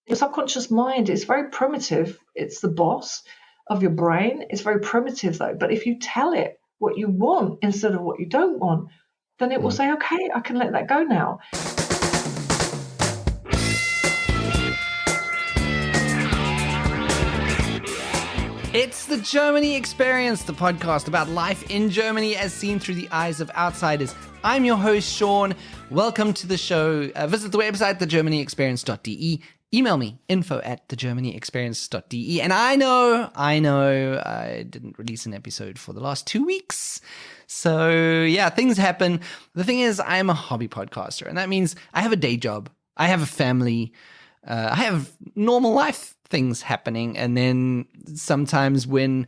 Your subconscious mind is very primitive. It's the boss of your brain. It's very primitive though. But if you tell it what you want instead of what you don't want, then it will say, okay, I can let that go now. It's the Germany Experience, the podcast about life in Germany as seen through the eyes of outsiders. I'm your host, Sean. Welcome to the show. Visit the website, thegermanyexperience.de. Email me, info@thegermanyexperience.de. And I know, I didn't release an episode for the last 2 weeks. So yeah, things happen. The thing is, I'm a hobby podcaster, and that means I have a day job. I have a family. I have normal life things happening. And then sometimes when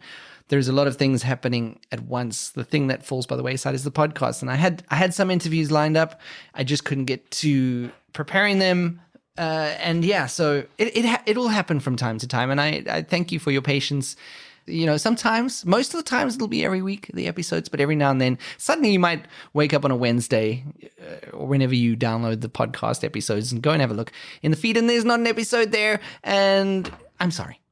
there's a lot of things happening at once, the thing that falls by the wayside is the podcast. And I had some interviews lined up. I just couldn't get to preparing them. So it will happen from time to time. And I thank you for your patience. You know, sometimes, most of the times it'll be every week, the episodes, but every now and then, suddenly you might wake up on a Wednesday or whenever you download the podcast episodes and go and have a look in the feed and there's not an episode there. And I'm sorry.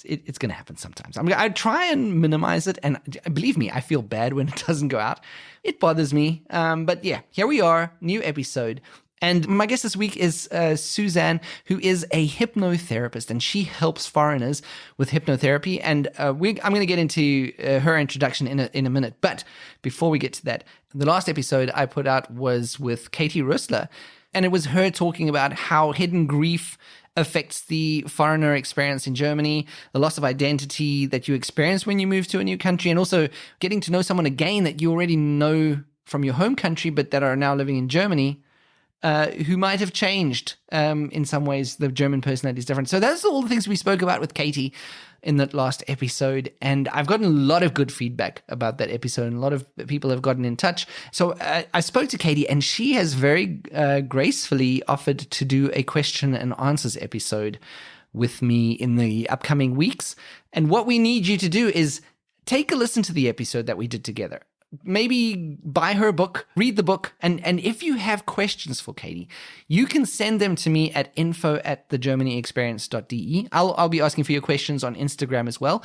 It's going to happen sometimes. I try and minimize it. And believe me, I feel bad when it doesn't go out. It bothers me. But yeah, here we are, new episode. And my guest this week is Suzanne, who is a hypnotherapist, and she helps foreigners with hypnotherapy. And I'm going to get into her introduction in a minute. But before we get to that, the last episode I put out was with Katie Rössler, and it was her talking about how hidden grief affects the foreigner experience in Germany, the loss of identity that you experience when you move to a new country, and also getting to know someone again that you already know from your home country, but that are now living in Germany. Who might have changed in some ways. The German personality is different. So that's all the things we spoke about with Katie in that last episode. And I've gotten a lot of good feedback about that episode. And a lot of people have gotten in touch. So I spoke to Katie, and she has very gracefully offered to do a question and answers episode with me in the upcoming weeks. And what we need you to do is take a listen to the episode that we did together. Maybe buy her book, read the book, and if you have questions for Katie, you can send them to me at info@thegermanyexperience.de. I'll be asking for your questions on Instagram as well.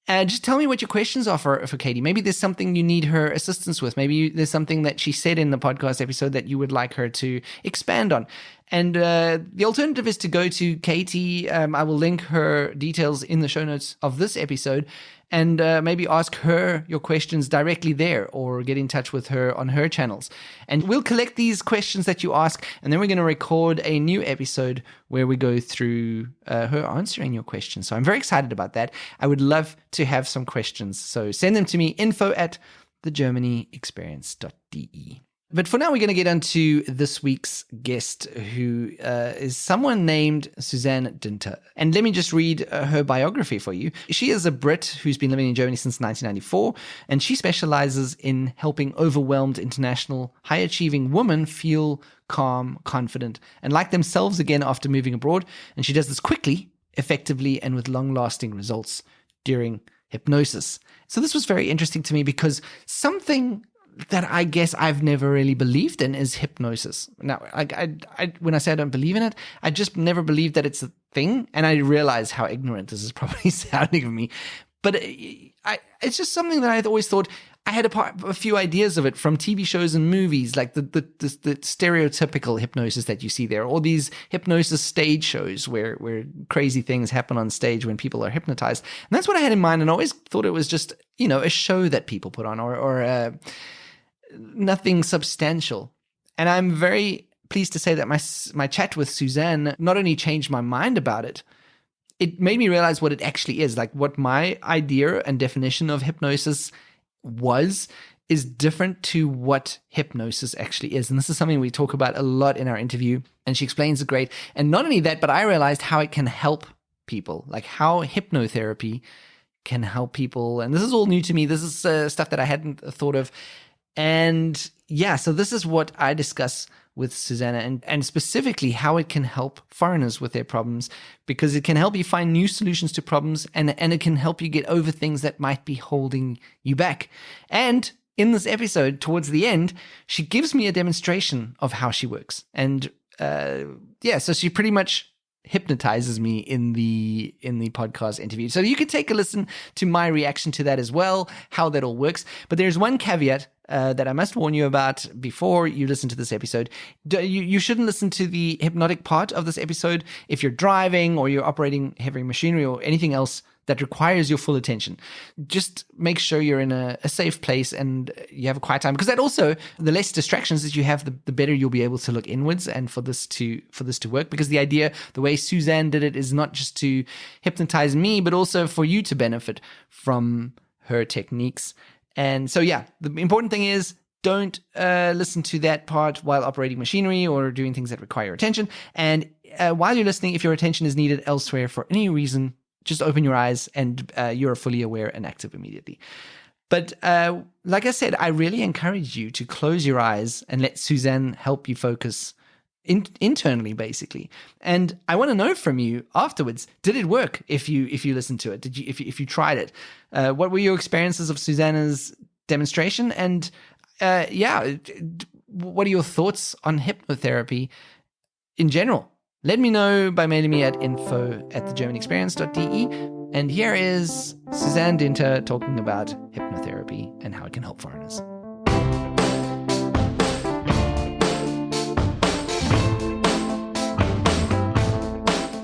Just tell me what your questions are for Katie. Maybe there's something you need her assistance with. Maybe there's something that she said in the podcast episode that you would like her to expand on. And the alternative is to go to Katie. I will link her details in the show notes of this episode, and maybe ask her your questions directly there, or get in touch with her on her channels. And we'll collect these questions that you ask, and then we're going to record a new episode where we go through her answering your questions. So I'm very excited about that. I would love to have some questions. So send them to me, info@thegermanyexperience.de. But for now, we're going to get into this week's guest, who is someone named Suzanne Dinter. And let me just read her biography for you. She is a Brit who's been living in Germany since 1994, and she specializes in helping overwhelmed international high-achieving women feel calm, confident, and like themselves again after moving abroad. And she does this quickly, effectively, and with long-lasting results during hypnosis. So this was very interesting to me because something that I guess I've never really believed in is hypnosis. Now, I when I say I don't believe in it, I just never believed that it's a thing. And I realize how ignorant this is probably sounding of me. But it's just something that I'd always thought. I had a few ideas of it from TV shows and movies, like the stereotypical hypnosis that you see there, or these hypnosis stage shows where crazy things happen on stage when people are hypnotized. And that's what I had in mind. And I always thought it was just, a show that people put on, or nothing substantial. And I'm very pleased to say that my chat with Suzanne not only changed my mind about it, it made me realize what it actually is, like what my idea and definition of hypnosis is different to what hypnosis actually is. And this is something we talk about a lot in our interview, and she explains it great. And not only that, but I realized how it can help people, like how hypnotherapy can help people. And this is all new to me. This is stuff that I hadn't thought of. And yeah, so this is what I discuss with Susanna, and specifically how it can help foreigners with their problems, because it can help you find new solutions to problems, and it can help you get over things that might be holding you back. And in this episode, towards the end, she gives me a demonstration of how she works. And so she pretty much hypnotizes me in the podcast interview. So you can take a listen to my reaction to that as well, how that all works. But there's one caveat that I must warn you about before you listen to this episode. You shouldn't listen to the hypnotic part of this episode if you're driving or you're operating heavy machinery or anything else that requires your full attention. Just make sure you're in a safe place and you have a quiet time, because that also, the less distractions that you have, the better you'll be able to look inwards and for this to work. Because the idea, the way Suzanne did it, is not just to hypnotize me, but also for you to benefit from her techniques. And so, yeah, the important thing is don't listen to that part while operating machinery or doing things that require attention. And while you're listening, if your attention is needed elsewhere for any reason, just open your eyes and you're fully aware and active immediately. But like I said, I really encourage you to close your eyes and let Suzanne help you focus internally, basically. And I want to know from you afterwards, did it work if you listened to it? Did you if you tried it? What were your experiences of Susanna's demonstration? And what are your thoughts on hypnotherapy in general? Let me know by mailing me at info@thegermanexperience.de. And here is Suzanne Dinter talking about hypnotherapy and how it can help foreigners.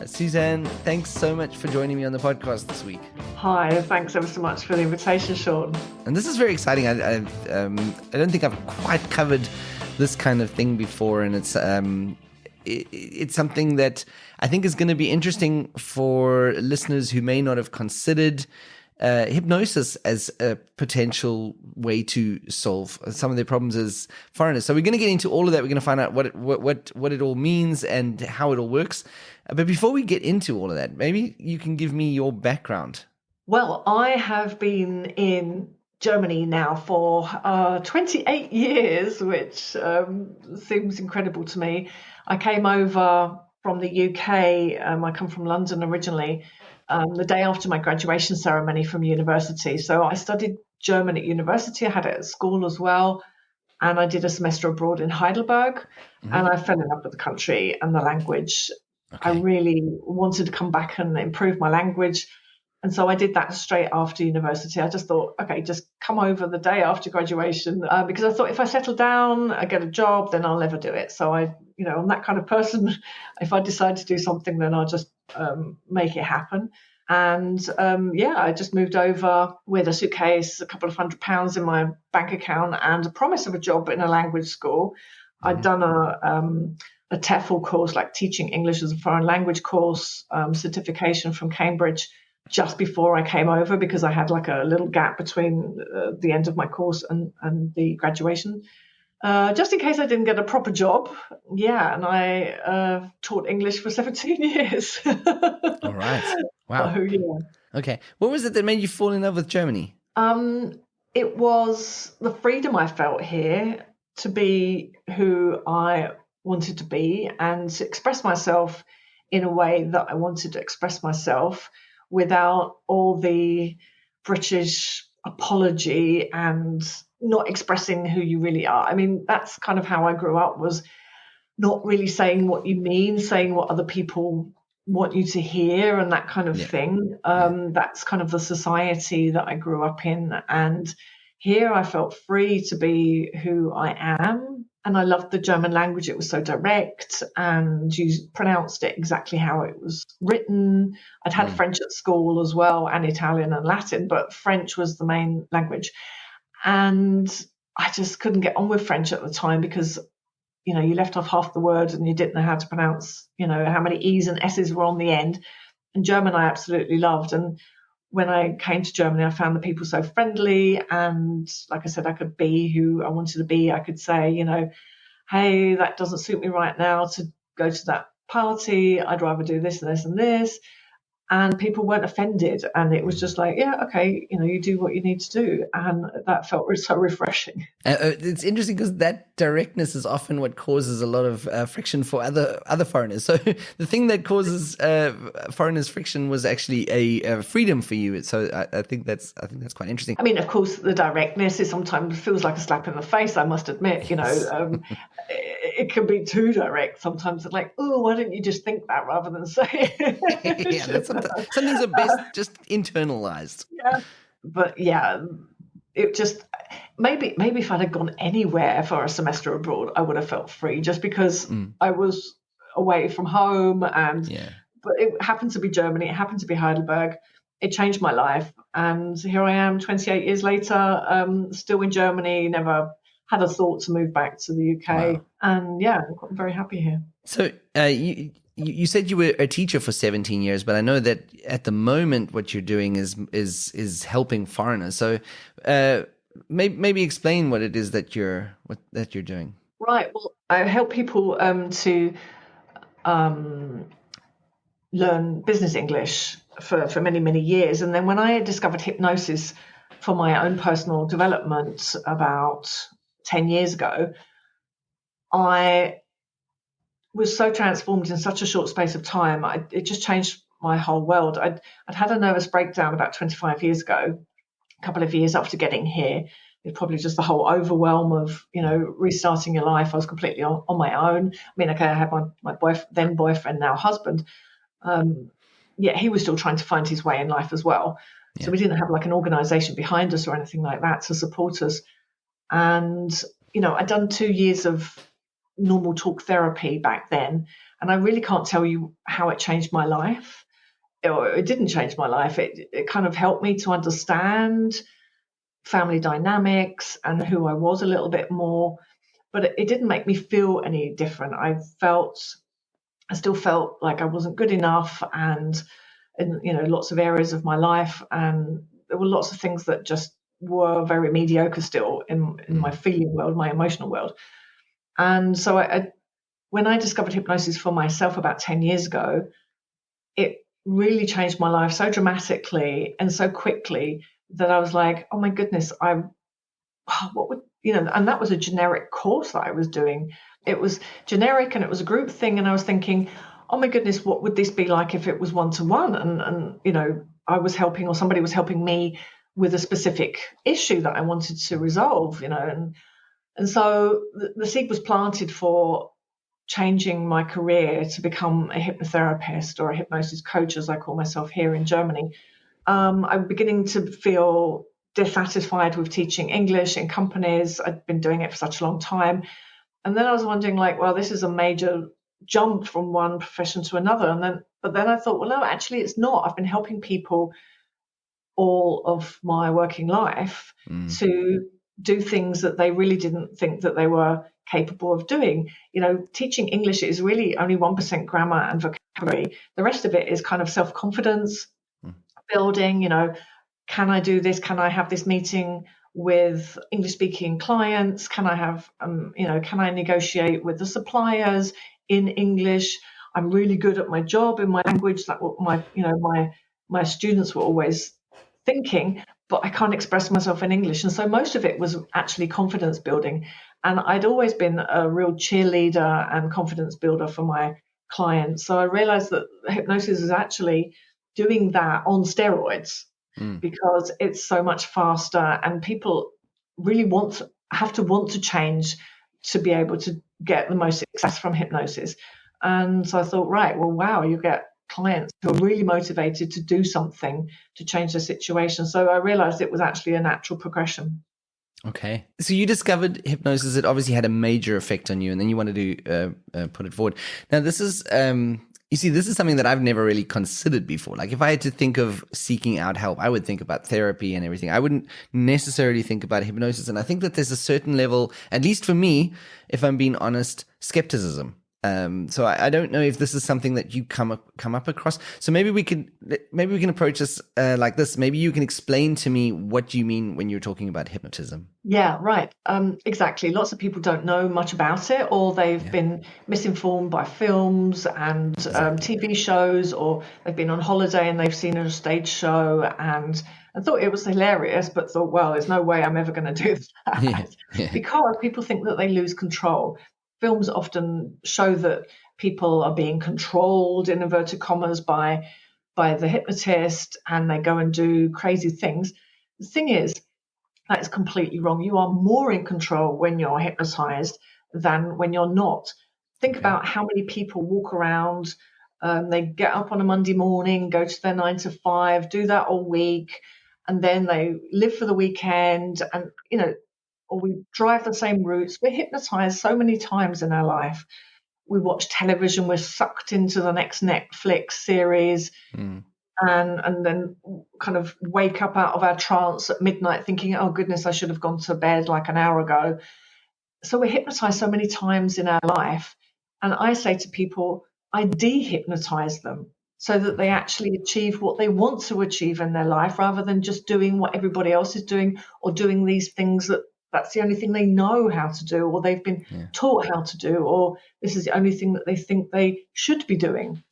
Suzanne, thanks so much for joining me on the podcast this week. Hi, thanks ever so much for the invitation, Sean. And this is very exciting. I don't think I've quite covered this kind of thing before, and it's something that I think is going to be interesting for listeners who may not have considered hypnosis as a potential way to solve some of their problems as foreigners. So we're going to get into all of that. We're going to find out what it all means and how it all works. But before we get into all of that, maybe you can give me your background. Well, I have been in Germany now for 28 years, which seems incredible to me. I came over from the UK. I come from London originally, the day after my graduation ceremony from university. So I studied German at university. I had it at school as well. And I did a semester abroad in Heidelberg. Mm-hmm. And I fell in love with the country and the language. Okay. I really wanted to come back and improve my language. And so I did that straight after university. I just thought, okay, just come over the day after graduation, because I thought if I settle down, I get a job, then I'll never do it. So I'm that kind of person. If I decide to do something, then I'll just make it happen. And I just moved over with a suitcase, a couple of £100 in my bank account, and a promise of a job in a language school. Mm-hmm. I'd done a TEFL course, like teaching English as a foreign language course, certification from Cambridge, just before I came over, because I had like a little gap between the end of my course and the graduation, just in case I didn't get a proper job. Yeah, and I taught English for 17 years. All right. Wow. So, yeah. Okay. What was it that made you fall in love with Germany? It was the freedom I felt here to be who I wanted to be and to express myself in a way that I wanted to express myself, without all the British apology and not expressing who you really are. I mean, that's kind of how I grew up, was not really saying what you mean, saying what other people want you to hear and that kind of thing. That's kind of the society that I grew up in. And here I felt free to be who I am. And I loved the German language. It was so direct and you pronounced it exactly how it was written. I'd had French at school as well, and Italian and Latin, but French was the main language. And I just couldn't get on with French at the time because, you left off half the words and you didn't know how to pronounce, how many E's and S's were on the end. And German I absolutely loved. And when I came to Germany, I found the people so friendly. And like I said, I could be who I wanted to be. I could say, hey, that doesn't suit me right now to go to that party. I'd rather do this and this and this. And people weren't offended. And it was just like, yeah, okay, you do what you need to do. And that felt so refreshing. It's interesting because that directness is often what causes a lot of friction for other foreigners. So the thing that causes foreigners friction was actually a freedom for you. So I think that's quite interesting. I mean, of course, the directness is sometimes feels like a slap in the face, I must admit. it can be too direct sometimes. It's like, oh, why don't you just think that rather than say it? Yeah, that's some things are best just internalized. Yeah. But yeah, it just maybe if I'd have gone anywhere for a semester abroad, I would have felt free just because I was away from home. And but it happened to be Germany, it happened to be Heidelberg. It changed my life, and here I am 28 years later, still in Germany, never had a thought to move back to the UK. Wow. And yeah, I'm very happy here. So you said you were a teacher for 17 years, but I know that at the moment what you're doing is helping foreigners. So maybe explain what it is that you're doing. Right. Well, I help people to learn business English for many, many years. And then when I discovered hypnosis for my own personal development about 10 years ago, I was so transformed in such a short space of time. It just changed my whole world. I'd had a nervous breakdown about 25 years ago, a couple of years after getting here. It's probably just the whole overwhelm of, restarting your life. I was completely on my own. I mean, okay, I had my boyfriend, now husband. Yet he was still trying to find his way in life as well. Yeah. So we didn't have like an organization behind us or anything like that to support us. And, I'd done 2 years of normal talk therapy back then. And I really can't tell you how it changed my life. It didn't change my life. It kind of helped me to understand family dynamics and who I was a little bit more. But it didn't make me feel any different. I still felt like I wasn't good enough, and in lots of areas of my life, and there were lots of things that just were very mediocre still in my feeling world, my emotional world. And so when I discovered hypnosis for myself about 10 years ago, it really changed my life so dramatically and so quickly that I was like, oh my goodness, what would, and that was a generic course that I was doing. It was generic and it was a group thing. And I was thinking, oh my goodness, what would this be like if it was one-to-one? And I was helping, or somebody was helping me with a specific issue that I wanted to resolve, and so the seed was planted for changing my career to become a hypnotherapist or a hypnosis coach, as I call myself here in Germany. I'm beginning to feel dissatisfied with teaching English in companies. I'd been doing it for such a long time. And then I was wondering, well, this is a major jump from one profession to another. But then I thought, well, no, actually it's not. I've been helping people all of my working life to do things that they really didn't think that they were capable of doing. Teaching English is really only 1% grammar and vocabulary. The rest of it is kind of self-confidence building. Can I do this? Can I have this meeting with English-speaking clients? Can I have, can I negotiate with the suppliers in English? I'm really good at my job in my language. Like what my students were always thinking, but I can't express myself in English. And so most of it was actually confidence building. And I'd always been a real cheerleader and confidence builder for my clients. So I realized that hypnosis is actually doing that on steroids because it's so much faster, and people really have to want to change to be able to get the most success from hypnosis. And so I thought, right, well, wow, you get clients who are really motivated to do something to change their situation. So I realized it was actually a natural progression. Okay. So you discovered hypnosis. It obviously had a major effect on you, and then you wanted to put it forward. Now, this is, you see, this is something that I've never really considered before. Like if I had to think of seeking out help, I would think about therapy and everything. I wouldn't necessarily think about hypnosis. And I think that there's a certain level, at least for me, if I'm being honest, skepticism. So I don't know if this is something that you come up across. So maybe we can approach this like this. Maybe you can explain to me what you mean when you're talking about hypnotism. Yeah, right. Exactly. Lots of people don't know much about it, or they've been misinformed by films and TV shows, or they've been on holiday and they've seen a stage show and thought it was hilarious, but thought, well, there's no way I'm ever going to do that because people think that they lose control. Films often show that people are being controlled, in inverted commas, by the hypnotist, and they go and do crazy things. The thing is, that is completely wrong. You are more in control when you're hypnotized than when you're not. Think about how many people walk around, they get up on a Monday morning, go to their 9 to 5, do that all week, and then they live for the weekend, and, or we drive the same routes. We're hypnotized so many times in our life. We watch television, we're sucked into the next Netflix series, and then kind of wake up out of our trance at midnight thinking, oh goodness, I should have gone to bed like an hour ago. So we're hypnotized so many times in our life. And I say to people, I de-hypnotize them so that they actually achieve what they want to achieve in their life, rather than just doing what everybody else is doing, or doing these things that's the only thing they know how to do, or they've been taught how to do, or this is the only thing that they think they should be doing.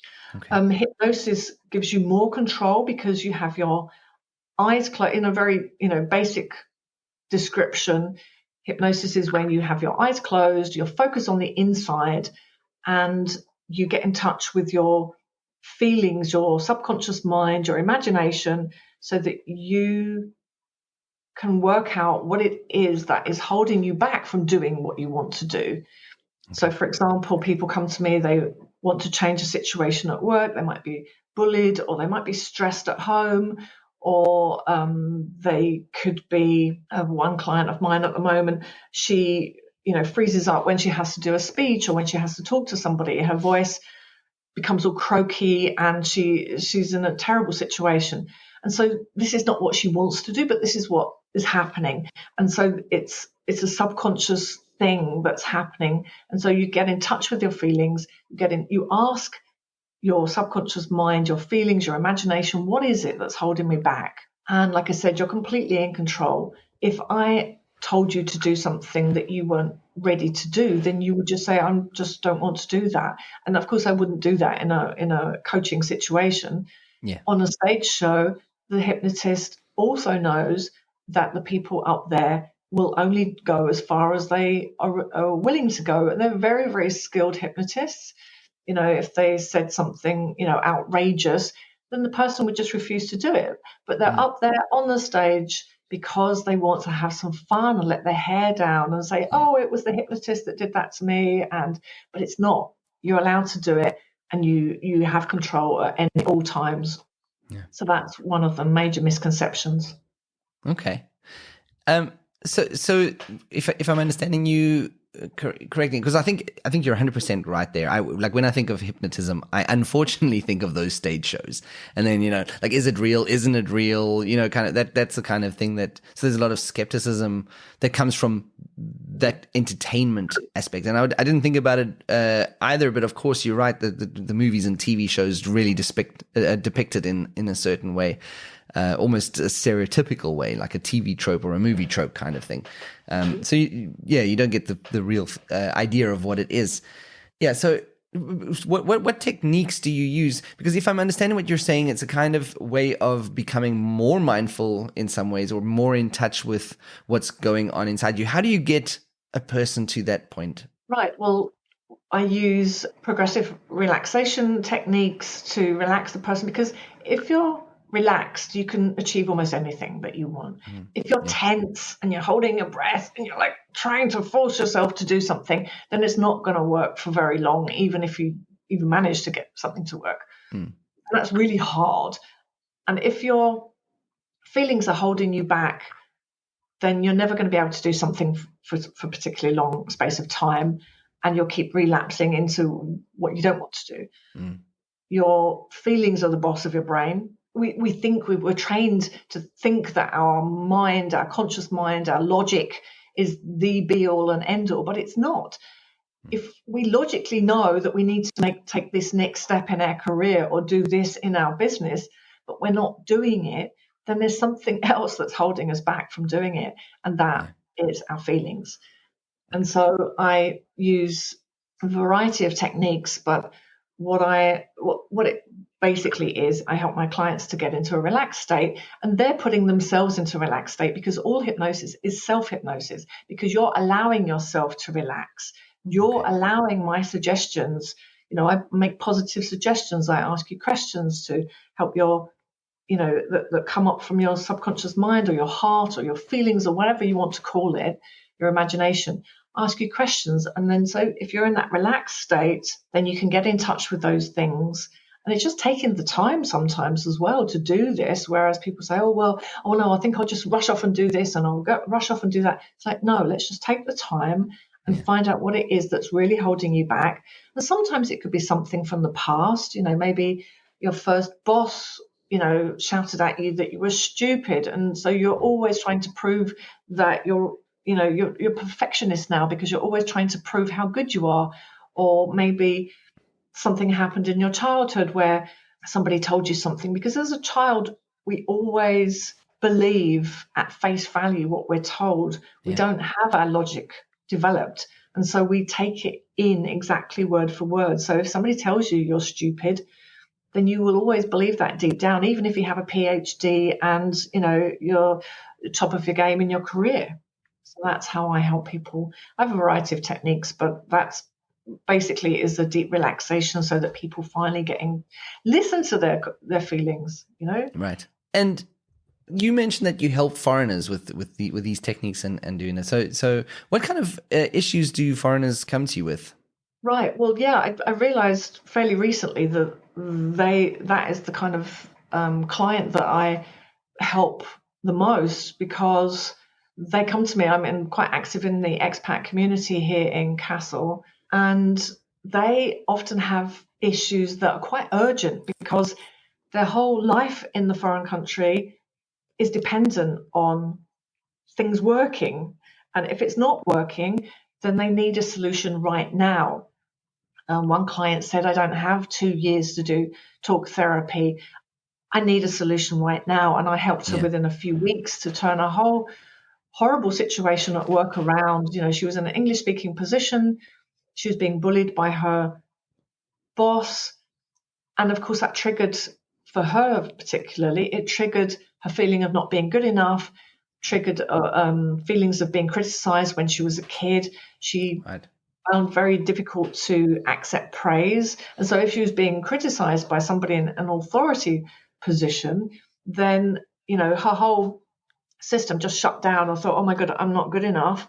Hypnosis gives you more control because you have your eyes closed. In a very basic description, hypnosis is when you have your eyes closed, you're focused on the inside, and you get in touch with your feelings, your subconscious mind, your imagination, so that you can work out what it is that is holding you back from doing what you want to do. So, for example, people come to me, they want to change a situation at work. They might be bullied, or they might be stressed at home, or they could be one client of mine at the moment. She, freezes up when she has to do a speech, or when she has to talk to somebody. Her voice becomes all croaky, and she's in a terrible situation. And so this is not what she wants to do, but this is what is happening. And so it's a subconscious thing that's happening. And so you get in touch with your feelings, you ask your subconscious mind, your feelings, your imagination, what is it that's holding me back? And like I said, you're completely in control. If I told you to do something that you weren't ready to do, then you would just say, I just don't want to do that. And of course I wouldn't do that in a coaching situation. On a stage show, the hypnotist also knows that the people up there will only go as far as they are willing to go. And they're very, very skilled hypnotists. If they said something, outrageous, then the person would just refuse to do it. But they're up there on the stage because they want to have some fun and let their hair down and say, oh, it was the hypnotist that did that to me. But it's not. You're allowed to do it, and you have control at all times. So that's one of the major misconceptions. Okay. So if I'm understanding you correctly, because I think you're 100% right there. Like when I think of hypnotism, I unfortunately think of those stage shows, and then like, is it real? Isn't it real? Kind of that's the kind of thing that. So there's a lot of skepticism that comes from that entertainment aspect, and I didn't think about it either. But of course, you're right that the movies and TV shows really depict it in a certain way. Almost a stereotypical way, like a TV trope or a movie trope kind of thing. So you don't get the real idea of what it is. Yeah. So what techniques do you use? Because if I'm understanding what you're saying, it's a kind of way of becoming more mindful in some ways, or more in touch with what's going on inside you. How do you get a person to that point? Right. Well, I use progressive relaxation techniques to relax the person, because if you're relaxed, you can achieve almost anything that you want. If you're tense and you're holding your breath and you're like trying to force yourself to do something, then it's not going to work for very long, even if you even manage to get something to work. And that's really hard. And if your feelings are holding you back, then you're never going to be able to do something for a particularly long space of time, and you'll keep relapsing into what you don't want to do. Your feelings are the boss of your brain. We think we're trained to think that our mind, our conscious mind, our logic is the be all and end all, but it's not. If we logically know that we need to take this next step in our career or do this in our business, but we're not doing it, then there's something else that's holding us back from doing it, and that is our feelings. And so I use a variety of techniques, but what it basically is, I help my clients to get into a relaxed state, and they're putting themselves into a relaxed state, because all hypnosis is self-hypnosis, because you're allowing yourself to relax. You're allowing my suggestions. I make positive suggestions. I ask you questions to help your, that come up from your subconscious mind or your heart or your feelings or whatever you want to call it, your imagination. ask you questions. And then so if you're in that relaxed state, then you can get in touch with those things. And it's just taking the time sometimes as well to do this. Whereas people say, oh no, I think I'll just rush off and do this and I'll rush off and do that. It's like, no, let's just take the time and find out what it is that's really holding you back. And sometimes it could be something from the past, maybe your first boss, shouted at you that you were stupid. And so you're always trying to prove that you're perfectionist now because you're always trying to prove how good you are. Or maybe something happened in your childhood where somebody told you something, because as a child, we always believe at face value what we're told. We don't have our logic developed. And so we take it in exactly word for word. So if somebody tells you you're stupid, then you will always believe that deep down, even if you have a PhD and, you're top of your game in your career. So that's how I help people. I have a variety of techniques, but that's basically is a deep relaxation so that people finally listen to their feelings, Right. And you mentioned that you help foreigners with these techniques and doing it. So what kind of issues do foreigners come to you with? Right. Well, yeah, I realized fairly recently that that is the kind of client that I help the most, because they come to me. I'm quite active in the expat community here in Kassel, and they often have issues that are quite urgent because their whole life in the foreign country is dependent on things working. And if it's not working, then they need a solution right now. One client said, I don't have 2 years to do talk therapy. I need a solution right now. And I helped her within a few weeks to turn a whole horrible situation at work around. She was in an English speaking position. She was being bullied by her boss. And of course, that triggered, for her particularly, it triggered her feeling of not being good enough, triggered feelings of being criticized when she was a kid. She found very difficult to accept praise. And so if she was being criticized by somebody in an authority position, then, her whole system just shut down. I thought, oh my God, I'm not good enough.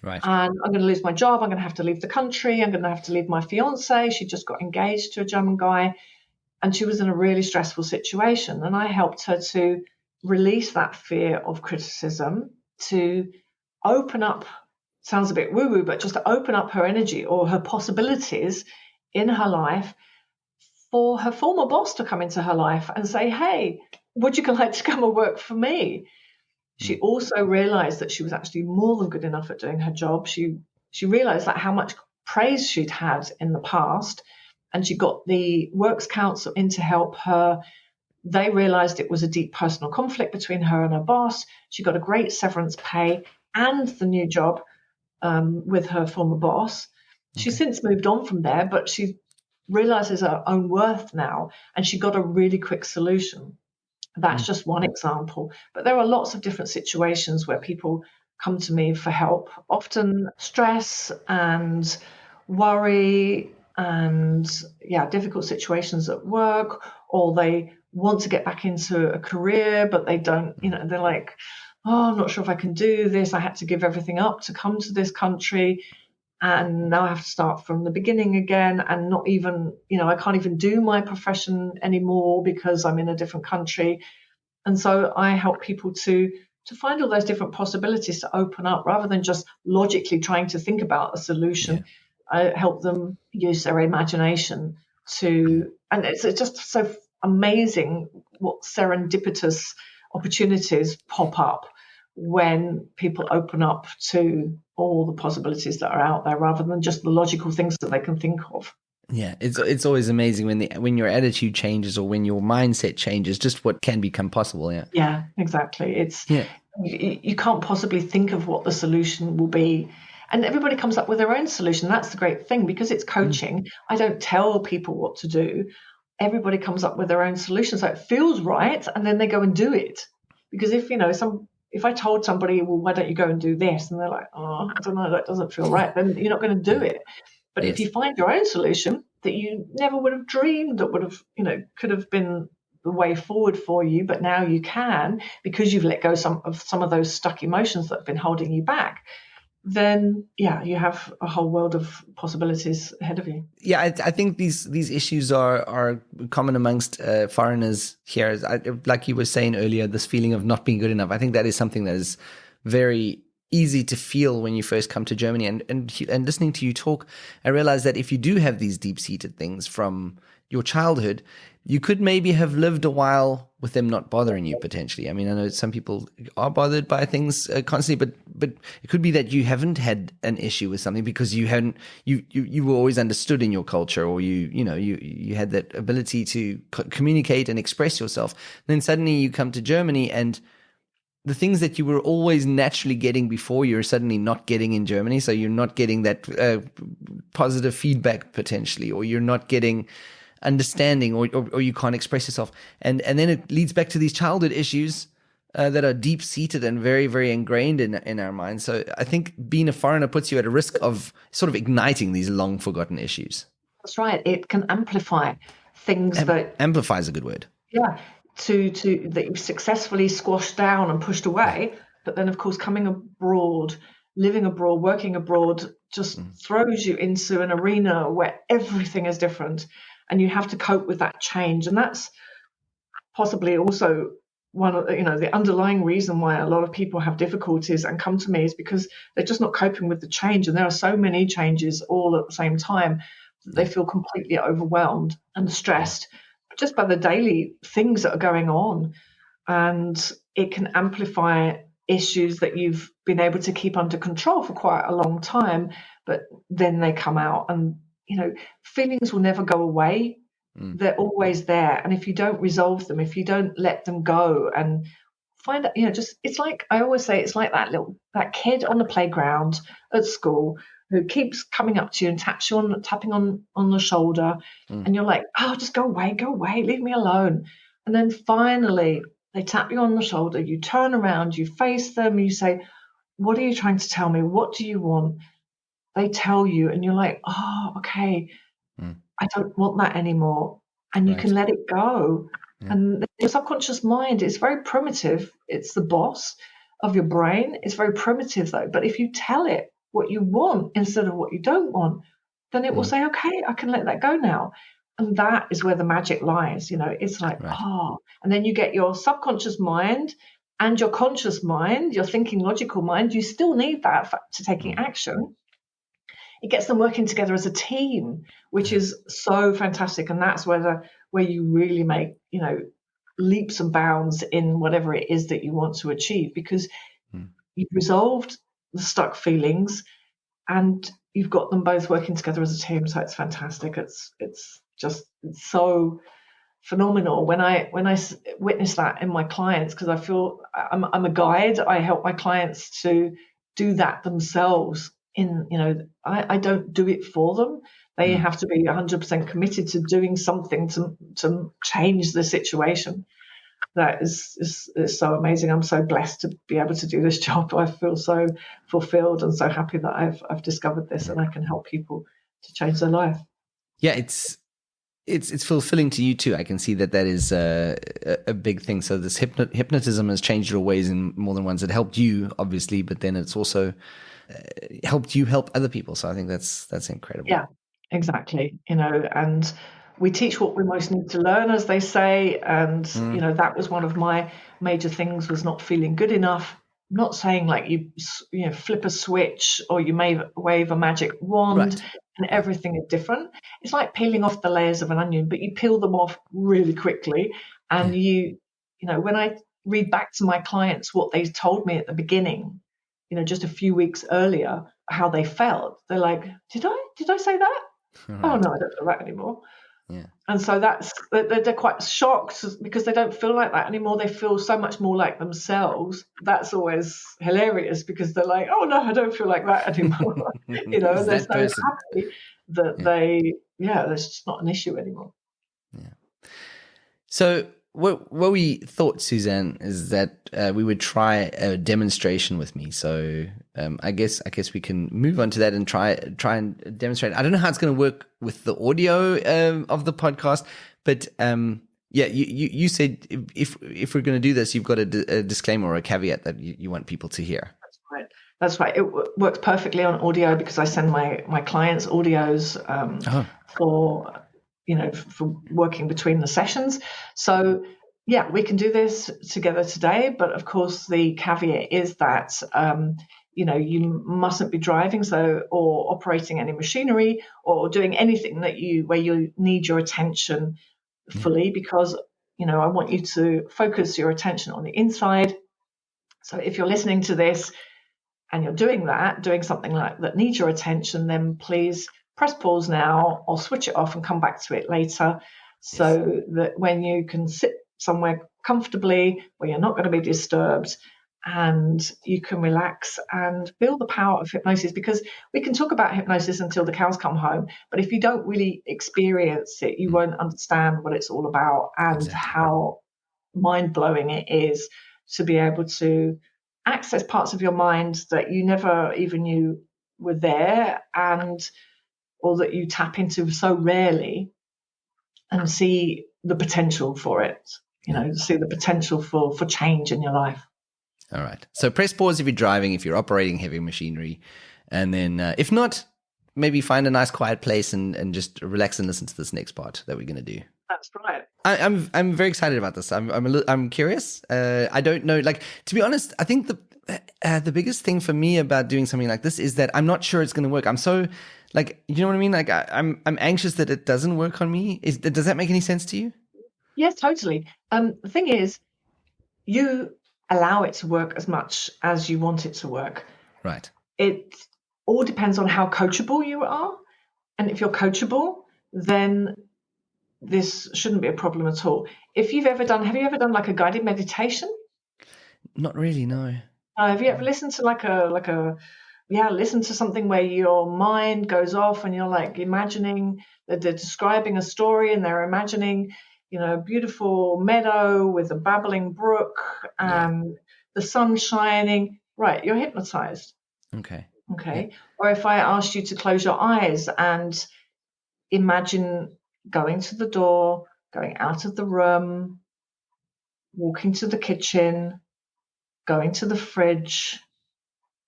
Right. And I'm going to lose my job. I'm going to have to leave the country. I'm going to have to leave my fiance. She just got engaged to a German guy. And she was in a really stressful situation. And I helped her to release that fear of criticism, to open up, sounds a bit woo-woo, but just to open up her energy or her possibilities in her life for her former boss to come into her life and say, hey, would you like to come and work for me? She also realized that she was actually more than good enough at doing her job. She realized that how much praise she'd had in the past, and she got the works council in to help her. They realized it was a deep personal conflict between her and her boss. She got a great severance pay and the new job with her former boss. She's since moved on from there, but she realizes her own worth now, and she got a really quick solution. That's just one example. But there are lots of different situations where people come to me for help, often stress and worry and, difficult situations at work, or they want to get back into a career, but they don't, they're like, oh, I'm not sure if I can do this. I had to give everything up to come to this country. And now I have to start from the beginning again, and not even, I can't even do my profession anymore because I'm in a different country. And so I help people to find all those different possibilities to open up rather than just logically trying to think about a solution. I help them use their imagination and it's just so amazing what serendipitous opportunities pop up when people open up to all the possibilities that are out there rather than just the logical things that they can think of. Yeah, it's always amazing when your attitude changes or when your mindset changes, just what can become possible. Yeah, exactly. You can't possibly think of what the solution will be. And everybody comes up with their own solution. That's the great thing, because it's coaching. I don't tell people what to do. Everybody comes up with their own solution. So it feels right, and then they go and do it. Because if I told somebody, well, why don't you go and do this? And they're like, oh, I don't know, that doesn't feel right. Then you're not going to do it. But if you find your own solution that you never would have dreamed that would have, could have been the way forward for you, but now you can because you've let go some of those stuck emotions that have been holding you back, then yeah, you have a whole world of possibilities ahead of you. Yeah, I think these issues are common amongst foreigners here. Like you were saying earlier, this feeling of not being good enough. I think that is something that is very easy to feel when you first come to Germany. And listening to you talk, I realized that if you do have these deep-seated things from your childhood, you could maybe have lived a while with them not bothering you potentially. I mean, I know some people are bothered by things constantly, but it could be that you haven't had an issue with something because you were always understood in your culture, or you had that ability to communicate and express yourself. And then suddenly you come to Germany, and the things that you were always naturally getting before, you're suddenly not getting in Germany. So you're not getting that positive feedback potentially, or you're not getting understanding, or you can't express yourself. And then it leads back to these childhood issues that are deep seated and very, very ingrained in our minds. So I think being a foreigner puts you at a risk of sort of igniting these long forgotten issues. That's right. It can amplify things Amplify is a good word. Yeah, to that you've successfully squashed down and pushed away. But then, of course, coming abroad, living abroad, working abroad just throws you into an arena where everything is different, and you have to cope with that change. And that's possibly also one of the underlying reason why a lot of people have difficulties and come to me is because they're just not coping with the change. And there are so many changes all at the same time that they feel completely overwhelmed and stressed just by the daily things that are going on. And it can amplify issues that you've been able to keep under control for quite a long time, but then they come out, and feelings will never go away. They're always there. And if you don't resolve them, if you don't let them go and find out, it's like, I always say, it's like that kid on the playground at school who keeps coming up to you and tapping on the shoulder. And you're like, oh, just go away, leave me alone. And then finally they tap you on the shoulder, you turn around, you face them, you say, what are you trying to tell me? What do you want? They tell you, and you're like, oh, okay, I don't want that anymore. And you can let it go. Yeah. And your subconscious mind is very primitive. It's the boss of your brain. It's very primitive, though. But if you tell it what you want instead of what you don't want, then it will say, okay, I can let that go now. And that is where the magic lies. It's like, and then you get your subconscious mind and your conscious mind, your thinking logical mind. You still need that to taking action. It gets them working together as a team, which is so fantastic. And that's where you really make, leaps and bounds in whatever it is that you want to achieve, because you've resolved the stuck feelings and you've got them both working together as a team. So it's fantastic. It's so phenomenal when I witness that in my clients, because I feel I'm a guide. I help my clients to do that themselves. I don't do it for them. They have to be 100% committed to doing something to change the situation. That is so amazing. I'm so blessed to be able to do this job. I feel so fulfilled and so happy that I've discovered this and I can help people to change their life. Yeah, it's fulfilling to you too. I can see that is a big thing. So this hypnotism has changed your ways in more than once. It helped you, obviously, but then it's also helped you help other people. So I think that's incredible. Yeah, exactly. And we teach what we most need to learn, as they say. And, that was one of my major things, was not feeling good enough. I'm not saying like you flip a switch or you may wave a magic wand and everything is different. It's like peeling off the layers of an onion, but you peel them off really quickly. And when I read back to my clients what they told me at the beginning, just a few weeks earlier, how they felt, they're like, did I say that? Right. Oh no, I don't feel that anymore. Yeah. And so they're quite shocked because they don't feel like that anymore. They feel so much more like themselves. That's always hilarious because they're like, oh no, I don't feel like that anymore. And they're so happy that there's just not an issue anymore. Yeah. So what we thought, Suzanne, is that we would try a demonstration with me. So I guess we can move on to that and try and demonstrate. I don't know how it's going to work with the audio of the podcast, but you said if we're going to do this, you've got a disclaimer or a caveat that you want people to hear. That's right. That's right. It works perfectly on audio because I send my clients audios for for working between the sessions. So yeah, we can do this together today. But of course, the caveat is that you mustn't be driving or operating any machinery or doing anything where you need your attention fully, because I want you to focus your attention on the inside. So if you're listening to this and you're doing something like that needs your attention, then please press pause now or switch it off and come back to it later, so that when you can sit somewhere comfortably where you're not going to be disturbed and you can relax and feel the power of hypnosis. Because we can talk about hypnosis until the cows come home, but if you don't really experience it, you won't understand what it's all about and how mind-blowing it is to be able to access parts of your mind that you never even knew were there, or that you tap into so rarely, and see the potential for it, see the potential for change in your life. All right. So press pause if you're driving, if you're operating heavy machinery, and then if not, maybe find a nice quiet place and just relax and listen to this next part that we're going to do. That's right. I'm very excited about this. I'm curious. I don't know. Like, to be honest, I think the biggest thing for me about doing something like this is that I'm not sure it's going to work. I'm so, like, you know what I mean? Like, I'm anxious that it doesn't work on me. Does that make any sense to you? Yes, totally. The thing is, you allow it to work as much as you want it to work. Right. It all depends on how coachable you are, and if you're coachable, then this shouldn't be a problem at all. Have you ever done like a guided meditation? Not really, no. Have you ever listened to listen to something where your mind goes off and you're like imagining that they're describing a story and they're imagining, a beautiful meadow with a babbling brook and the sun shining? Right, you're hypnotized. Okay. Yeah. Or if I asked you to close your eyes and imagine going to the door, going out of the room, walking to the kitchen, going to the fridge.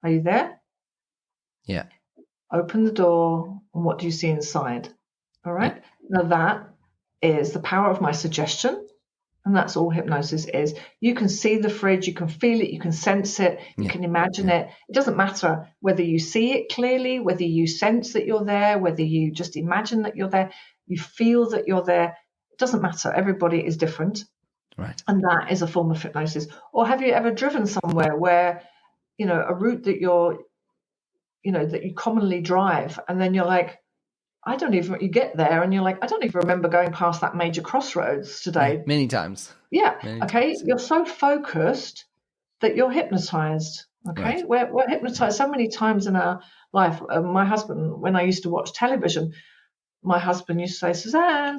Are you there? Yeah. Open the door, and what do you see inside? All right. Yeah. Now that is the power of my suggestion, and that's all hypnosis is. You can see the fridge, you can feel it, you can sense it, you can imagine it. It doesn't matter whether you see it clearly, whether you sense that you're there, whether you just imagine that you're there, you feel that you're there. It doesn't matter. Everybody is different. Right. And that is a form of hypnosis. Or have you ever driven somewhere where, a route that that you commonly drive, and then you're like, you get there and you're like, I don't even remember going past that major crossroads today. Yeah, many times. Yeah. Okay. You're so focused that you're hypnotized. Okay. Right. We're hypnotized so many times in our life. My husband, when I used to watch television, my husband used to say, Suzanne,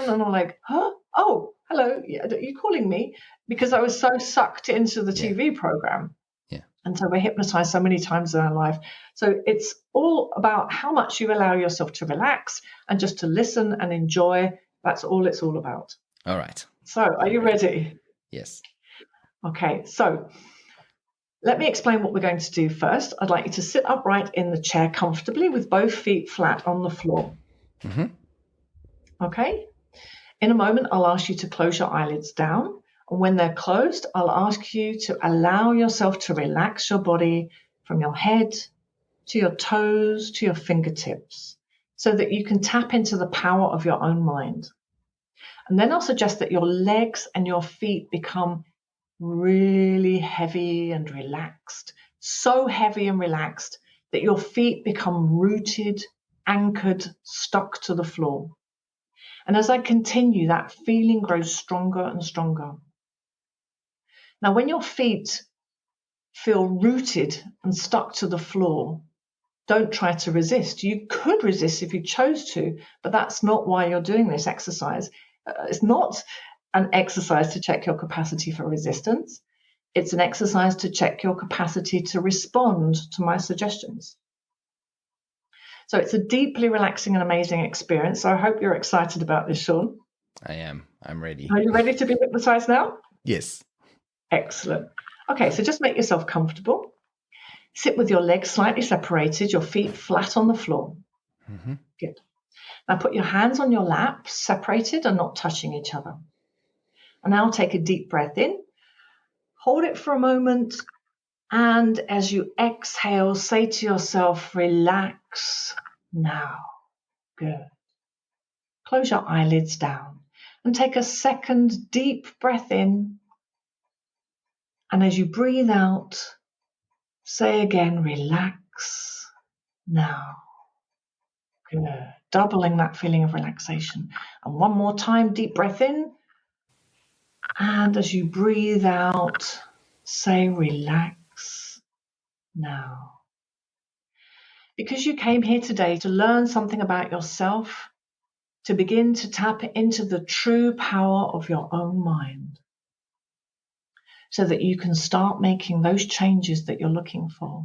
and I'm like, huh? Oh, hello. Yeah, are you calling me? Because I was so sucked into the TV program. Yeah. And so we're hypnotized so many times in our life. So it's all about how much you allow yourself to relax and just to listen and enjoy. That's all it's all about. All right. So are you ready? Yes. Okay. So let me explain what we're going to do first. I'd like you to sit upright in the chair comfortably with both feet flat on the floor. Mm-hmm. Okay. In a moment, I'll ask you to close your eyelids down. And when they're closed, I'll ask you to allow yourself to relax your body from your head to your toes to your fingertips, so that you can tap into the power of your own mind. And then I'll suggest that your legs and your feet become really heavy and relaxed, so heavy and relaxed that your feet become rooted, anchored, stuck to the floor. And as I continue, that feeling grows stronger and stronger. Now, when your feet feel rooted and stuck to the floor, don't try to resist. You could resist if you chose to, but that's not why you're doing this exercise. It's not an exercise to check your capacity for resistance. It's an exercise to check your capacity to respond to my suggestions. So it's a deeply relaxing and amazing experience. So I hope you're excited about this, Sean. I am. I'm ready. Are you ready to be hypnotized now? Yes. Excellent. Okay, so just make yourself comfortable. Sit with your legs slightly separated, your feet flat on the floor. Mm-hmm. Good. Now put your hands on your lap, separated and not touching each other. And now take a deep breath in. Hold it for a moment. And as you exhale, say to yourself, relax now. Good. Close your eyelids down and take a second deep breath in. And as you breathe out, say again, relax now. Good. Doubling that feeling of relaxation. And one more time, deep breath in. And as you breathe out, say relax now. Because you came here today to learn something about yourself, to begin to tap into the true power of your own mind, so that you can start making those changes that you're looking for.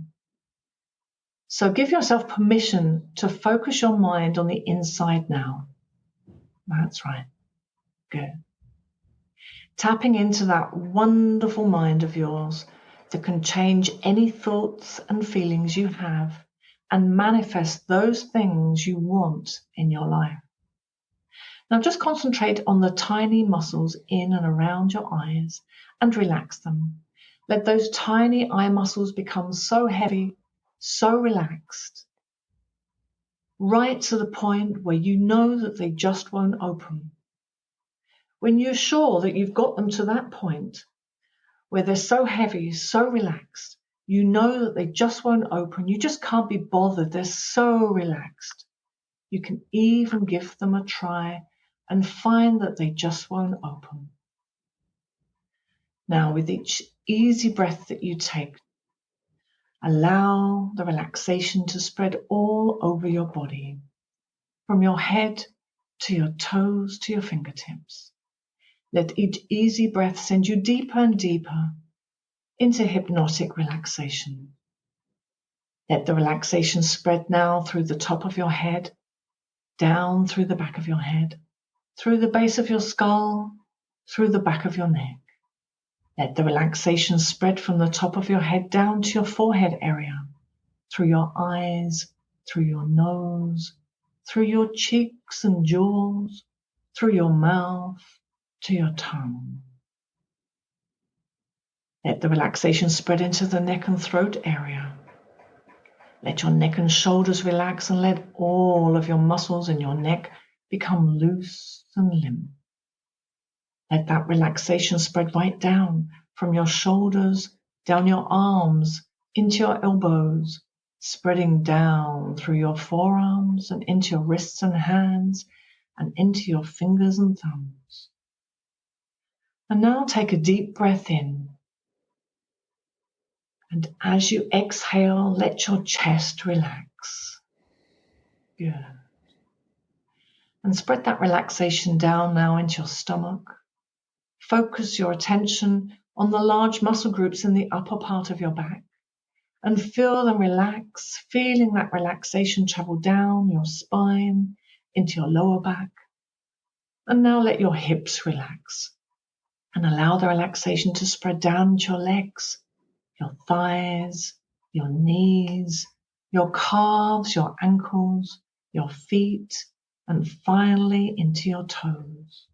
So give yourself permission to focus your mind on the inside now. That's right. Good. Tapping into that wonderful mind of yours that can change any thoughts and feelings you have and manifest those things you want in your life. Now just concentrate on the tiny muscles in and around your eyes and relax them. Let those tiny eye muscles become so heavy, so relaxed, right to the point where you know that they just won't open. When you're sure that you've got them to that point where they're so heavy, so relaxed, you know that they just won't open. You just can't be bothered. They're so relaxed. You can even give them a try and find that they just won't open. Now, with each easy breath that you take, allow the relaxation to spread all over your body, from your head to your toes to your fingertips. Let each easy breath send you deeper and deeper into hypnotic relaxation. Let the relaxation spread now through the top of your head, down through the back of your head, through the base of your skull, through the back of your neck. Let the relaxation spread from the top of your head down to your forehead area, through your eyes, through your nose, through your cheeks and jaws, through your mouth, to your tongue. Let the relaxation spread into the neck and throat area. Let your neck and shoulders relax and let all of your muscles in your neck become loose and limp. Let that relaxation spread right down from your shoulders, down your arms, into your elbows, spreading down through your forearms and into your wrists and hands and into your fingers and thumbs. And now take a deep breath in. And as you exhale, let your chest relax. Good. And spread that relaxation down now into your stomach. Focus your attention on the large muscle groups in the upper part of your back and feel them relax, feeling that relaxation travel down your spine into your lower back. And now let your hips relax and allow the relaxation to spread down to your legs, your thighs, your knees, your calves, your ankles, your feet, and finally into your toes.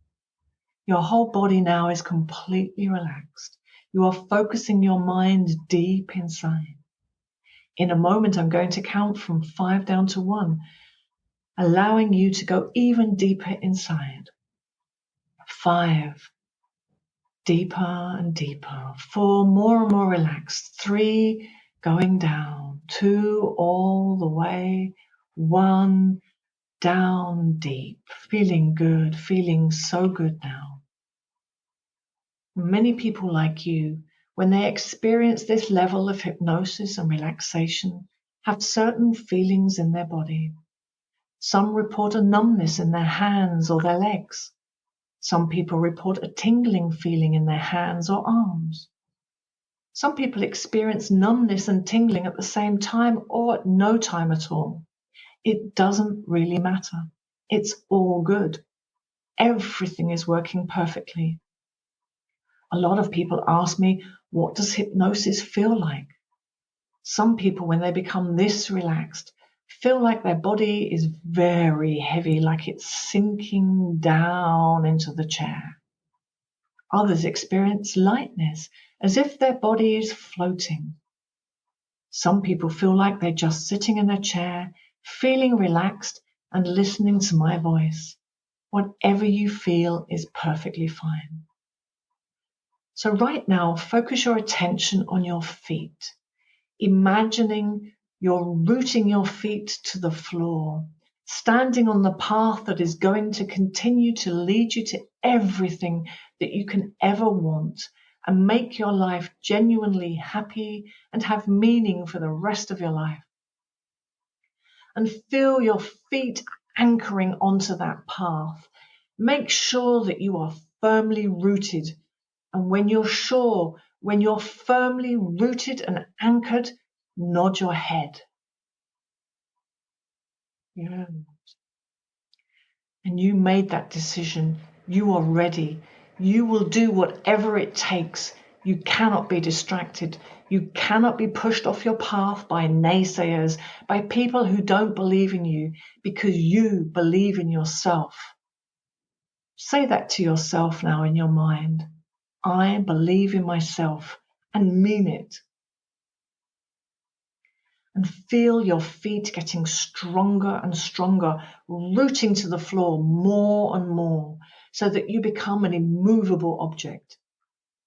Your whole body now is completely relaxed. You are focusing your mind deep inside. In a moment, I'm going to count from 5 down to 1, allowing you to go even deeper inside. 5, deeper and deeper. 4, more and more relaxed. 3, going down. 2, all the way. 1, down deep. Feeling good, feeling so good now. Many people like you, when they experience this level of hypnosis and relaxation, have certain feelings in their body. Some report a numbness in their hands or their legs. Some people report a tingling feeling in their hands or arms. Some people experience numbness and tingling at the same time or at no time at all. It doesn't really matter. It's all good. Everything is working perfectly. A lot of people ask me, what does hypnosis feel like? Some people, when they become this relaxed, feel like their body is very heavy, like it's sinking down into the chair. Others experience lightness, as if their body is floating. Some people feel like they're just sitting in a chair, feeling relaxed and listening to my voice. Whatever you feel is perfectly fine. So right now, focus your attention on your feet, imagining you're rooting your feet to the floor, standing on the path that is going to continue to lead you to everything that you can ever want and make your life genuinely happy and have meaning for the rest of your life. And feel your feet anchoring onto that path. Make sure that you are firmly rooted. And when you're sure, when you're firmly rooted and anchored, nod your head. Yeah. And you made that decision. You are ready. You will do whatever it takes. You cannot be distracted. You cannot be pushed off your path by naysayers, by people who don't believe in you, because you believe in yourself. Say that to yourself now in your mind. I believe in myself, and mean it. And feel your feet getting stronger and stronger, rooting to the floor more and more, so that you become an immovable object.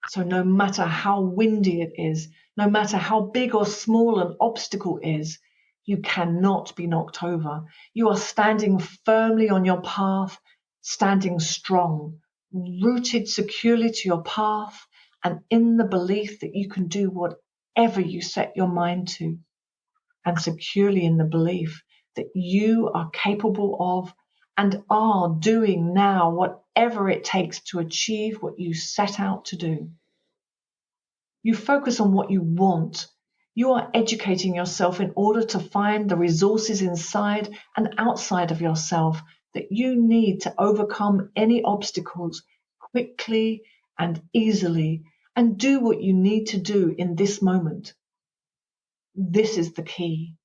So no matter how windy it is, no matter how big or small an obstacle is, you cannot be knocked over. You are standing firmly on your path, standing strong, rooted securely to your path, and in the belief that you can do whatever you set your mind to, and securely in the belief that you are capable of and are doing now whatever it takes to achieve what you set out to do. You focus on what you want. You are educating yourself in order to find the resources inside and outside of yourself that you need to overcome any obstacles quickly and easily, and do what you need to do in this moment. This is the key.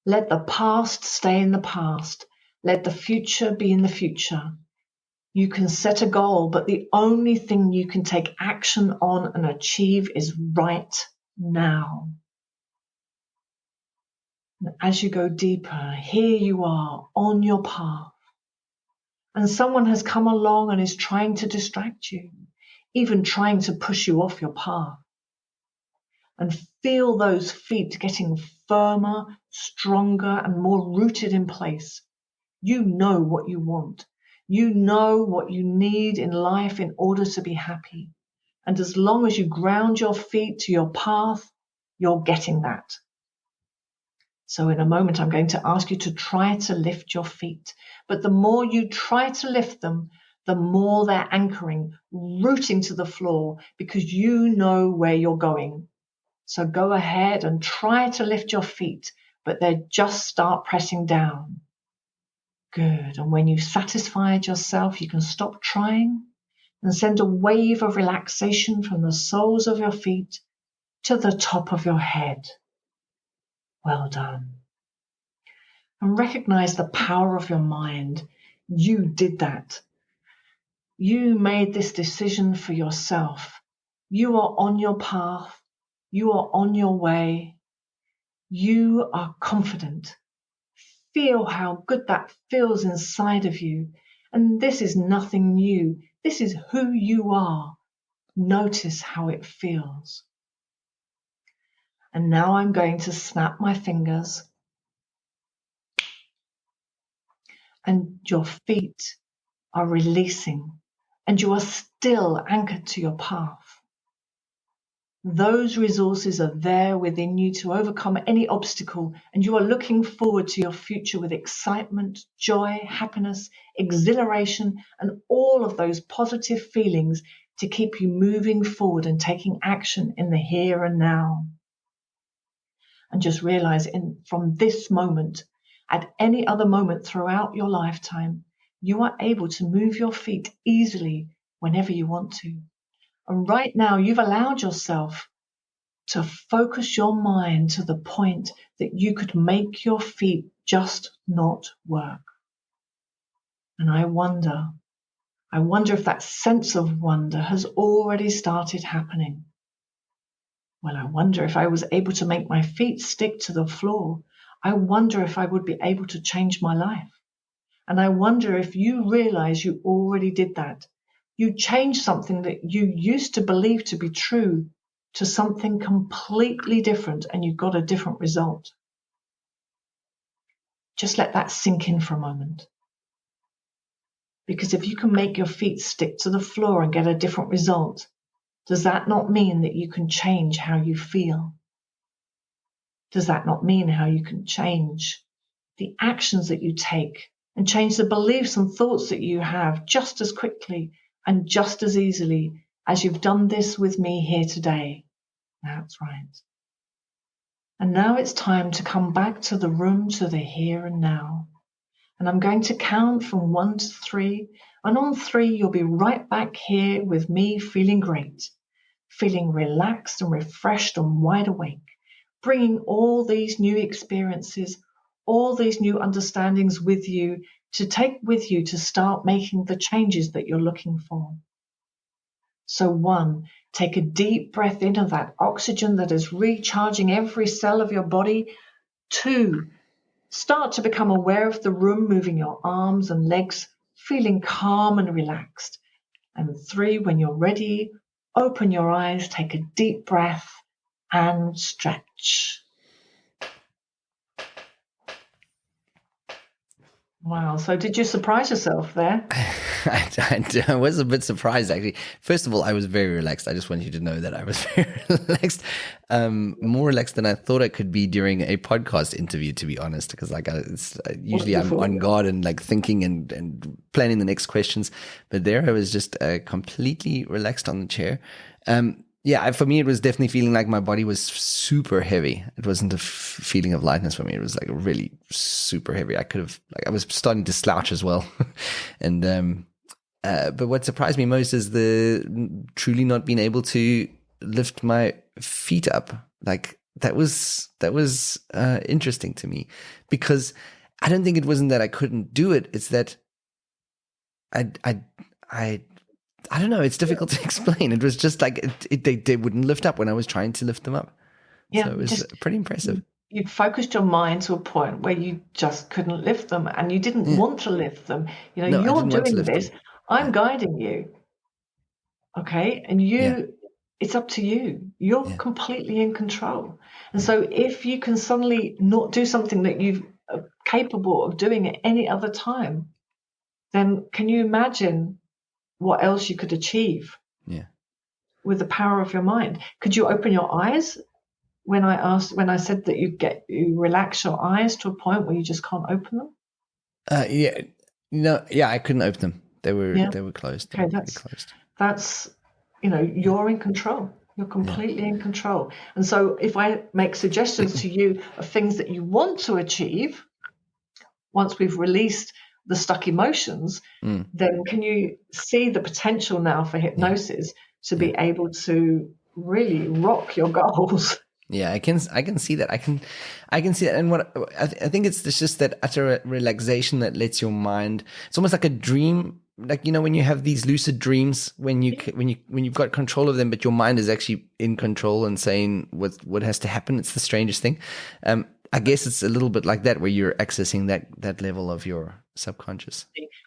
Let the past stay in the past. Let the future be in the future. You can set a goal, but the only thing you can take action on and achieve is right now. And as you go deeper, here you are on your path. And someone has come along and is trying to distract you, even trying to push you off your path. And feel those feet getting firmer, stronger, and more rooted in place. You know what you want. You know what you need in life in order to be happy. And as long as you ground your feet to your path, you're getting that. So in a moment, I'm going to ask you to try to lift your feet. But the more you try to lift them, the more they're anchoring, rooting to the floor, because you know where you're going. So go ahead and try to lift your feet, but they just start pressing down. Good. And when you've satisfied yourself, you can stop trying and send a wave of relaxation from the soles of your feet to the top of your head. Well done. And recognize the power of your mind. You did that. You made this decision for yourself. You are on your path. You are on your way. You are confident. Feel how good that feels inside of you. And this is nothing new. This is who you are. Notice how it feels. And now I'm going to snap my fingers, and your feet are releasing, and you are still anchored to your path. Those resources are there within you to overcome any obstacle, and you are looking forward to your future with excitement, joy, happiness, exhilaration, and all of those positive feelings to keep you moving forward and taking action in the here and now. And just realize from this moment, at any other moment throughout your lifetime, you are able to move your feet easily whenever you want to. And right now, you've allowed yourself to focus your mind to the point that you could make your feet just not work. And I wonder if that sense of wonder has already started happening. Well, I wonder if I was able to make my feet stick to the floor. I wonder if I would be able to change my life. And I wonder if you realize you already did that. You changed something that you used to believe to be true to something completely different, and you got a different result. Just let that sink in for a moment. Because if you can make your feet stick to the floor and get a different result, does that not mean that you can change how you feel? Does that not mean how you can change the actions that you take and change the beliefs and thoughts that you have just as quickly and just as easily as you've done this with me here today? That's right. And now it's time to come back to the room, to the here and now. And I'm going to count from 1 to 3. And on 3, you'll be right back here with me, feeling great, feeling relaxed and refreshed and wide awake, bringing all these new experiences, all these new understandings with you to take with you to start making the changes that you're looking for. So 1, take a deep breath in of that oxygen that is recharging every cell of your body. 2, start to become aware of the room, moving your arms and legs, feeling calm and relaxed. And 3, when you're ready, open your eyes, take a deep breath and stretch. Wow. So did you surprise yourself there? I was a bit surprised, actually. First of all, I was very relaxed. I just want you to know that I was very relaxed, more relaxed than I thought I could be during a podcast interview, to be honest, because usually I'm on guard and like thinking and planning the next questions. But there I was just completely relaxed on the chair. Yeah, for me, it was definitely feeling like my body was super heavy. It wasn't a feeling of lightness for me. It was like really super heavy. I was starting to slouch as well. And, but what surprised me most is the truly not being able to lift my feet up. Like that was interesting to me, because I don't think it wasn't that I couldn't do it. It's that I don't know. It's difficult to explain. It was just like they wouldn't lift up when I was trying to lift them up. Yeah, so it was pretty impressive. You focused your mind to a point where you just couldn't lift them, and you didn't want to lift them. You know, you're doing this. I'm guiding you. Okay, and it's up to you. You're completely in control. And so if you can suddenly not do something that you're capable of doing at any other time, then can you imagine what else you could achieve with the power of your mind? Could you open your eyes when I said that you relax your eyes to a point where you just can't open them? I couldn't open them. They were closed. Okay, that's you're in control. You're completely in control. And so if I make suggestions to you of things that you want to achieve, once we've released the stuck emotions, then can you see the potential now for hypnosis to be able to really rock your goals? Yeah, I can see that. I can see that. And what I think it's just that utter relaxation that lets your mind. It's almost like a dream. Like, when you have these lucid dreams, when you've got control of them, but your mind is actually in control and saying what has to happen. It's the strangest thing. I guess it's a little bit like that, where you're accessing that level of your subconscious.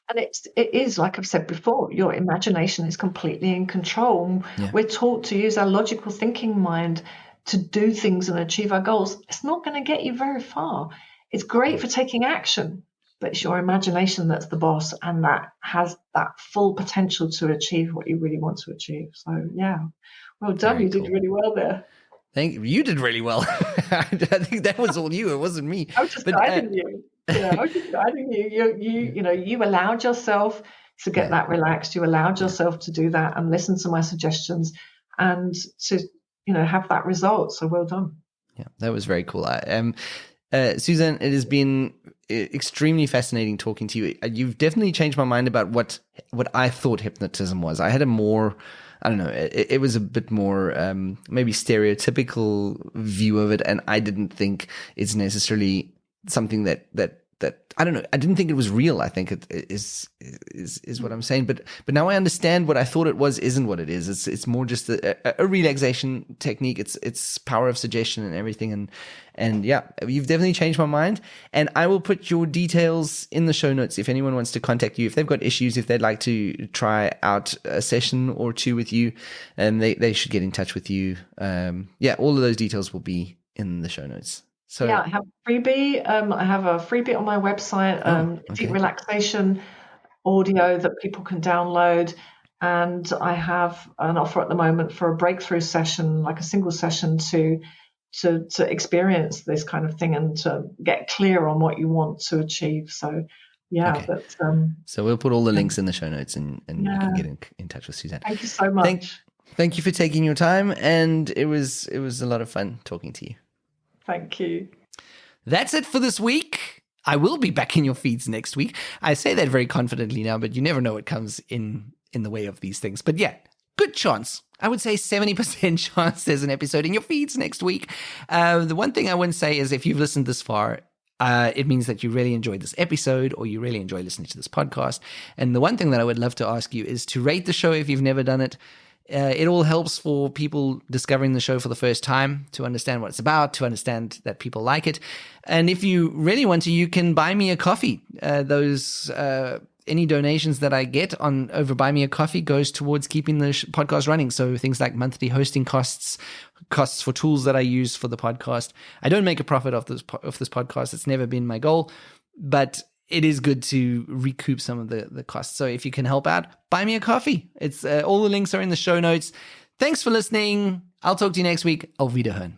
And it is, like I've said before, your imagination is completely in control. Yeah. We're taught to use our logical thinking mind to do things and achieve our goals. It's not going to get you very far. It's great for taking action, but it's your imagination that's the boss, and that has that full potential to achieve what you really want to achieve. So yeah, well done. Very cool. Did really well there. Thank you. You did really well. I think that was all you. It wasn't me. I was just guiding you. Yeah, I was just guiding you. You allowed yourself to get that relaxed. You allowed yourself to do that and listen to my suggestions and to have that result. So well done. Yeah, that was very cool. Suzanne, it has been extremely fascinating talking to you. You've definitely changed my mind about what I thought hypnotism was. I had a more don't know, it was a bit more maybe stereotypical view of it, and I didn't think it's necessarily something that I don't know. I didn't think it was real. I think it is what I'm saying. But now I understand what I thought it was isn't what it is. It's more just a relaxation technique. It's power of suggestion and everything. And yeah, you've definitely changed my mind. And I will put your details in the show notes if anyone wants to contact you, if they've got issues, if they'd like to try out a session or two with you, and they should get in touch with you. Yeah, all of those details will be in the show notes. So yeah, I have a freebie. I have a freebie on my website, deep relaxation audio that people can download. And I have an offer at the moment for a breakthrough session, like a single session to experience this kind of thing and to get clear on what you want to achieve. So yeah, but so we'll put all the links in the show notes, and you can get in touch with Suzanne. Thank you so much. Thank you for taking your time, and it was a lot of fun talking to you. Thank you. That's it for this week. I will be back in your feeds next week. I say that very confidently now, but you never know what comes in the way of these things. But yeah, good chance. I would say 70% chance there's an episode in your feeds next week. The one thing I wouldn't say is if you've listened this far, it means that you really enjoyed this episode or you really enjoy listening to this podcast. And the one thing that I would love to ask you is to rate the show if you've never done it. It all helps for people discovering the show for the first time, to understand what it's about, to understand that people like it. And if you really want to, you can buy me a coffee. Any donations that I get on over Buy Me a Coffee goes towards keeping the podcast running. So things like monthly hosting costs for tools that I use for the podcast. I don't make a profit off this podcast. It's never been my goal, but it is good to recoup some of the costs. So if you can help out, buy me a coffee. It's all the links are in the show notes. Thanks for listening. I'll talk to you next week. Auf Wiederhören.